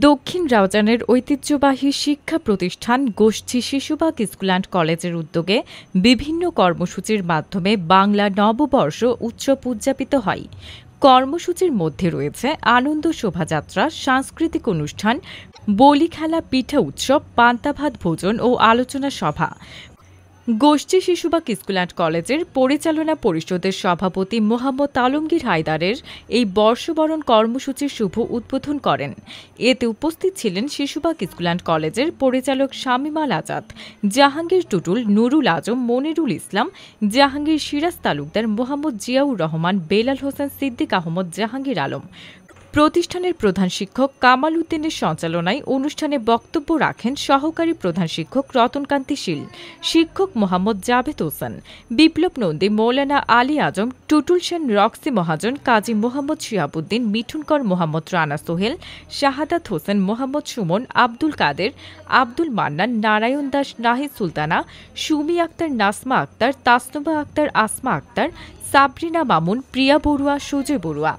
দক্ষিণ রাউজানের ঐতিহ্যবাহী শিক্ষা প্রতিষ্ঠান গোষ্ঠী শিশুবাগ স্কুল অ্যান্ড কলেজের উদ্যোগে বিভিন্ন কর্মসূচির মাধ্যমে বাংলা নববর্ষ উৎসব উদযাপিত হয়। কর্মসূচির মধ্যে রয়েছে আনন্দ শোভাযাত্রা, সাংস্কৃতিক অনুষ্ঠান, বলি খেলা, পিঠা উৎসব, পান্তা ভাত ভোজন ও আলোচনা সভা। গোষ্ঠী শিশুবাগ স্কুল অ্যান্ড কলেজের পরিচালনা পরিষদের সভাপতি মোহাম্মদ আলমগীর হায়দারের এই বর্ষবরণ কর্মসূচির শুভ উদ্বোধন করেন। এতে উপস্থিত ছিলেন শিশুবাগ স্কুল অ্যান্ড কলেজের পরিচালক শামিমাল আজাদ, জাহাঙ্গীর টুটুল, নুরুল আজম, মনিরুল ইসলাম, জাহাঙ্গীর, সিরাজ তালুকদার, মোহাম্মদ জিয়াউর রহমান, বেলাল হোসেন, সিদ্দিক আহমদ, জাহাঙ্গীর আলম। প্রতিষ্ঠানের প্রধান শিক্ষক কামাল উদ্দিনের সঞ্চালনায় অনুষ্ঠানে বক্তব্য রাখেন সহকারী প্রধান শিক্ষক রতনকান্তি শীল, শিক্ষক মোহাম্মদ জাভেদ হোসেন, বিপ্লব নন্দী, মৌলানা আলী আজম, টুটুল সেন, রক্সি মহাজন, কাজী মোহাম্মদ শিহাবুদ্দিন, মিঠুনকর, মোহাম্মদ রানা সোহেল, শাহাদাত হোসেন, মোহাম্মদ সুমন, আব্দুল কাদের, আব্দুল মান্নান, নারায়ণ দাস, নাহিদ সুলতানা, সুমি আক্তার, নাসমা আক্তার, তাসনুমা আক্তার, আসমা আক্তার, সাবরিনা মামুন, প্রিয়া বড়ুয়া, সুজয় বড়ুয়া।